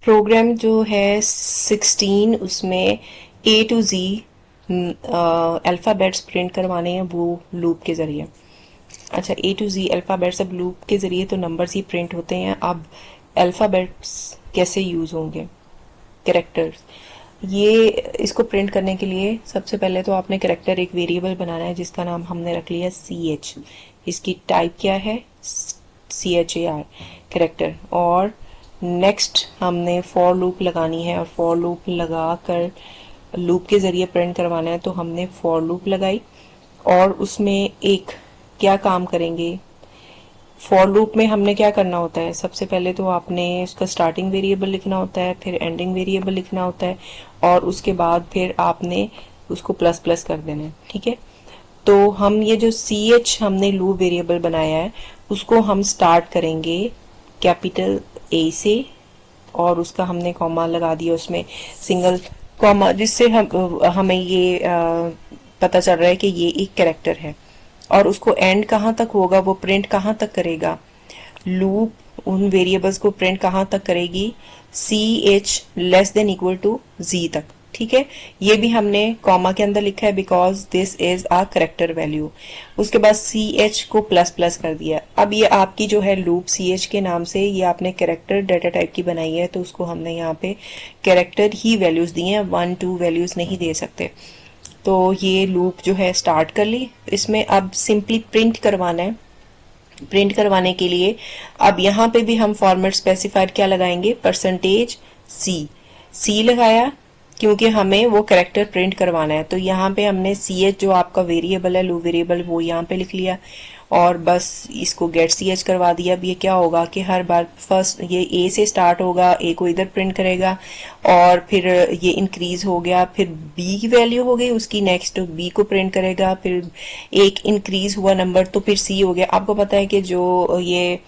Programme जो है 16 उसमें ए टू जी अल्फ़ाबेट्स प्रिंट करवाने हैं वो लूप के ज़रिए। अच्छा, ए टू जी अल्फ़ाबेट्स अब लूप के ज़रिए तो नंबर्स ही प्रिंट होते हैं। अब अल्फ़ाबेट्स कैसे यूज़ होंगे, कैरेक्टर्स, ये इसको प्रिंट करने के लिए सबसे पहले तो आपने कैरेक्टर एक वेरिएबल बनाना है जिसका नाम हमने रख लिया सी एच। इसकी टाइप क्या है, CHAR कैरेक्टर। और नेक्स्ट हमने फॉर लूप लगानी है और फॉर लूप लगा कर लूप के ज़रिए प्रिंट करवाना है, तो हमने फॉर लूप लगाई। और उसमें एक क्या काम करेंगे, फॉर लूप में हमने क्या करना होता है, सबसे पहले तो आपने उसका स्टार्टिंग वेरिएबल लिखना होता है, फिर एंडिंग वेरिएबल लिखना होता है, और उसके बाद फिर आपने उसको प्लस प्लस कर देना है। ठीक है, तो हम ये जो सी एच हमने लूप वेरिएबल बनाया है उसको हम स्टार्ट करेंगे कैपिटल ए से, और उसका हमने कॉमा लगा दिया उसमें, सिंगल कॉमा, जिससे हमें ये पता चल रहा है कि ये एक कैरेक्टर है। और उसको एंड कहाँ तक होगा, वो प्रिंट कहाँ तक करेगा, लूप उन वेरिएबल्स को प्रिंट कहाँ तक करेगी, c h less than equal to g तक। ठीक है, ये भी हमने कॉमा के अंदर लिखा है because this is a character value. उसके बाद सी एच को प्लस प्लस कर दिया। अब ये आपकी जो है लूप सी एच के नाम से ये आपने कैरेक्टर डाटा टाइप की बनाई है, तो उसको हमने यहाँ पे कैरेक्टर ही वैल्यूज दी हैं, 1 2 वैल्यूज नहीं दे सकते। तो ये लूप जो है स्टार्ट कर ली। इसमें अब सिंपली प्रिंट करवाना है। प्रिंट करवाने के लिए अब यहाँ पे भी हम फॉर्मेट स्पेसिफाइड क्या लगाएंगे, %C लगाया, क्योंकि हमें वो कैरेक्टर प्रिंट करवाना है। तो यहाँ पे हमने सी एच जो आपका वेरिएबल है, लूप वेरिएबल, वो यहाँ पे लिख लिया और बस इसको गेट सी एच करवा दिया। अब ये क्या होगा कि हर बार फर्स्ट ये ए से स्टार्ट होगा, ए को इधर प्रिंट करेगा, और फिर ये इंक्रीज हो गया, फिर बी की वैल्यू हो गई उसकी, नेक्स्ट बी को प्रिंट करेगा, फिर एक इंक्रीज हुआ नंबर तो फिर सी हो गया। आपको पता है कि जो ये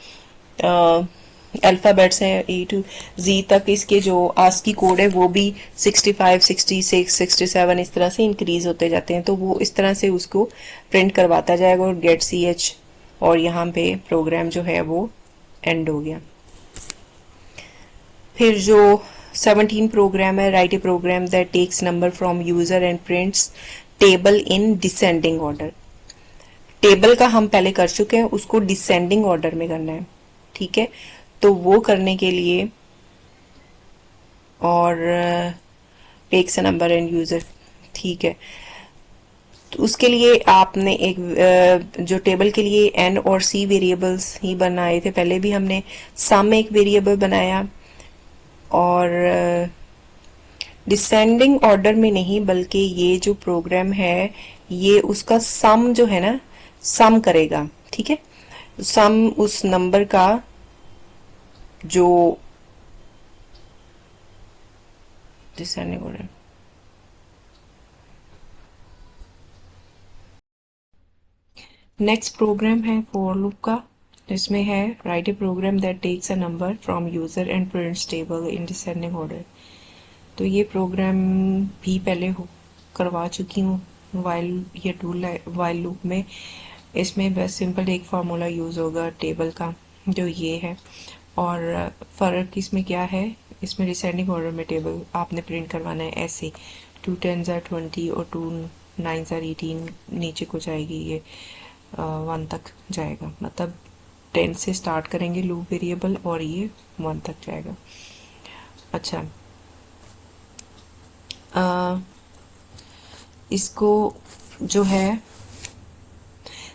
अल्फ़ाबेट्स हैं ए टू जी तक, इसके जो आस्की कोड है वो भी 65 66 67 इस तरह से इंक्रीज होते जाते हैं, तो वो इस तरह से उसको प्रिंट करवाता जाएगा। और गेट सी एच, और यहाँ पे प्रोग्राम जो है वो एंड हो गया। फिर जो 17 प्रोग्राम है, write a program that takes number from user and prints table in descending order. Table का हम पहले कर चुके हैं, उसको डिसेंडिंग ऑर्डर में करना है। ठीक है, तो वो करने के लिए, और takes a number and user, ठीक है, तो उसके लिए आपने एक जो टेबल के लिए एन और सी वेरिएबल्स ही बनाए थे पहले भी हमने। सम एक वेरिएबल बनाया, और डिसेंडिंग ऑर्डर में नहीं, बल्कि ये जो प्रोग्राम है ये उसका सम जो है ना, सम करेगा। ठीक है, सम उस नंबर का जो डिसेंडिंग ऑर्डर, नेक्स्ट प्रोग्राम है फॉर लूप का, इसमें है write a program that takes a number from user and prints table in descending order. तो ये प्रोग्राम भी पहले करवा चुकी हूँ वाइल ये टूल वाइल लूप में। इसमें बस सिंपल एक फार्मूला यूज़ होगा टेबल का, जो ये है। और फ़र्क इसमें क्या है, इसमें डिसेंडिंग ऑर्डर में टेबल आपने प्रिंट करवाना है ऐसे, 2 10s are 20 और 2 9s are 18, नीचे को जाएगी ये 1 तक जाएगा, मतलब 10 से स्टार्ट करेंगे लूप वेरिएबल और ये 1 तक जाएगा। अच्छा, इसको जो है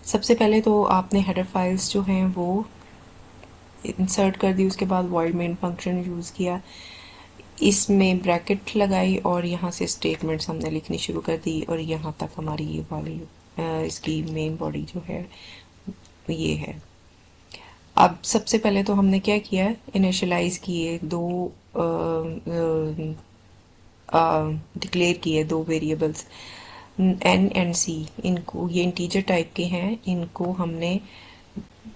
सबसे पहले तो आपने हेडर फाइल्स जो हैं वो इंसर्ट कर दी, उसके बाद वॉइड मेन फंक्शन यूज़ किया, इसमें ब्रैकेट लगाई और यहाँ से स्टेटमेंट्स हमने लिखनी शुरू कर दी, और यहाँ तक हमारी ये वाली इसकी मेन बॉडी जो है ये है। अब सबसे पहले तो हमने क्या किया, इनिशियलाइज किए दो डिक्लेयर किए दो वेरिएबल्स एन एंड सी, इनको ये इंटीजर टाइप के हैं, इनको हमने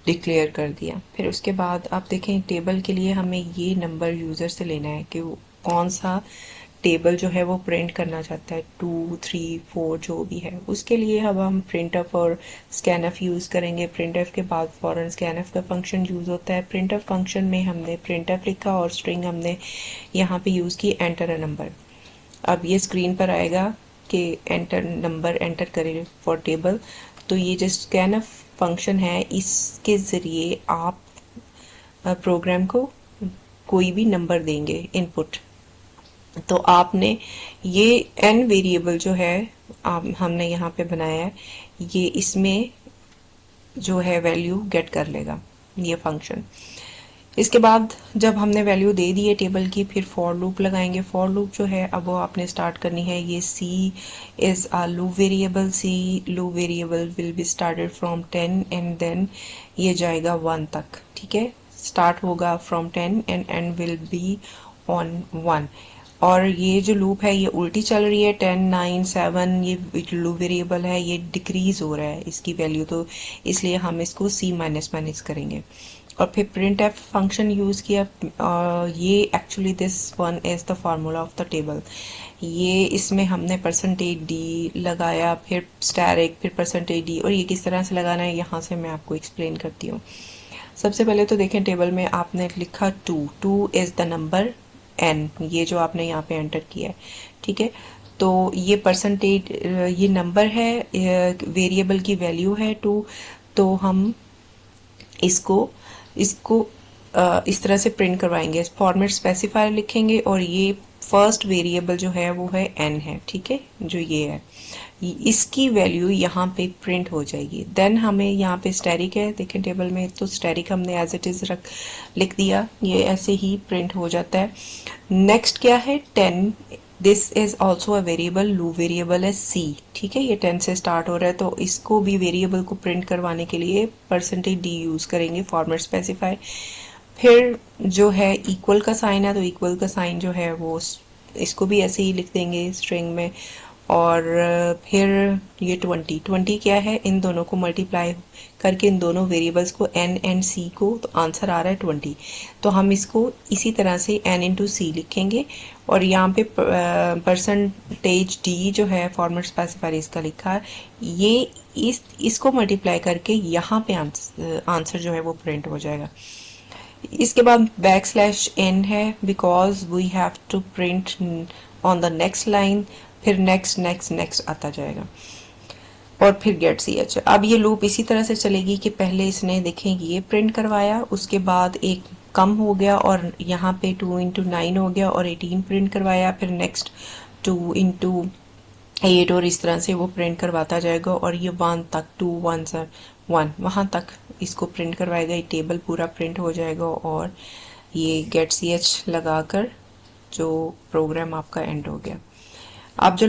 डिक्लेयर कर दिया। फिर उसके बाद आप देखें टेबल के लिए हमें ये नंबर यूज़र से लेना है कि वो कौन सा टेबल जो है वो प्रिंट करना चाहता है 2, 3, 4 जो भी है, उसके लिए अब हम प्रिंटफ और स्कैनफ यूज़ करेंगे। प्रिंटफ के बाद फॉरन स्कैनफ का फंक्शन यूज़ होता है। प्रिंटफ फंक्शन में हमने प्रिंटफ लिखा और स्ट्रिंग हमने यहाँ पे यूज़ की एंटर अ नंबर। अब ये स्क्रीन पर आएगा कि एंटर नंबर एंटर करें फॉर टेबल। तो ये जो स्कैनफ फंक्शन है इसके ज़रिए आप प्रोग्राम को कोई भी नंबर देंगे इनपुट। तो आपने ये n वेरिएबल जो है हमने यहाँ पे बनाया है, ये इसमें जो है वैल्यू गेट कर लेगा ये फंक्शन। इसके बाद जब हमने वैल्यू दे दी है टेबल की, फिर फॉर लूप लगाएंगे। फॉर लूप जो है अब वो आपने स्टार्ट करनी है। ये c is a loop variable. c loop variable will be started from 10 and then ये जाएगा 1 तक। ठीक है, स्टार्ट होगा from 10 and and will be on 1। और ये जो लूप है ये उल्टी चल रही है, 10, 9, 7 ये लूप वेरिएबल है, ये डिक्रीज हो रहा है इसकी वैल्यू, तो इसलिए हम इसको c माइनस माइनस करेंगे। और फिर प्रिंट एफ फंक्शन यूज़ किया। ये actually this one is the formula of the table. ये इसमें हमने %d लगाया, फिर स्टैरिक, फिर %d, और ये किस तरह से लगाना है यहाँ से मैं आपको एक्सप्लेन करती हूँ। सबसे पहले तो देखें टेबल में आपने लिखा 2 इज़ द नंबर n, ये जो आपने यहाँ पे एंटर किया है। ठीक है, तो ये परसेंटेज ये नंबर है, वेरिएबल की वैल्यू है 2। तो हम इसको इसको इस तरह से प्रिंट करवाएंगे। फॉर्मेट स्पेसिफायर लिखेंगे और ये फर्स्ट वेरिएबल जो है वो है n है। ठीक है, जो ये है इसकी वैल्यू यहाँ पे प्रिंट हो जाएगी। देन हमें यहाँ पे स्टैरिक है, देखें टेबल में, तो स्टैरिक हमने एज इट इज लिख दिया, ये ऐसे ही प्रिंट हो जाता है। नेक्स्ट क्या है 10, this is also a variable, loop variable है c। ठीक है, ये 10 से स्टार्ट हो रहा है, तो इसको भी वेरिएबल को प्रिंट करवाने के लिए %d यूज करेंगे, फॉर्मेट स्पेसिफाई। फिर जो है इक्वल का साइन है, तो इक्वल का साइन जो है वो इसको भी ऐसे ही लिख देंगे स्ट्रिंग में। और फिर ये 20 क्या है, इन दोनों को मल्टीप्लाई करके इन दोनों वेरिएबल्स को n एंड c को, तो आंसर आ रहा है 20। तो हम इसको इसी तरह से n इंटू सी लिखेंगे। और यहाँ पे %d जो है फॉर्मेट स्पेसिफायर इसका लिखा है, ये इसको मल्टीप्लाई करके यहाँ पे आंसर जो है वो प्रिंट हो जाएगा। इसके बाद \n है, because we have to print on the next line. फिर नेक्स्ट नेक्स्ट नेक्स्ट आता जाएगा और फिर गेट ch। अब ये लूप इसी तरह से चलेगी कि पहले इसने देखें ये प्रिंट करवाया, उसके बाद एक कम हो गया और यहाँ पे 2 इंटू 9 हो गया और 18 प्रिंट करवाया, फिर नेक्स्ट 2 इंटू 8 और इस तरह से वो प्रिंट करवाता जाएगा। और ये 1 तक, 2 1 1 वहाँ तक इसको प्रिंट करवाएगा, ये टेबल पूरा प्रिंट हो जाएगा और ये गेट ch लगाकर जो प्रोग्राम आपका एंड हो गया। आप जो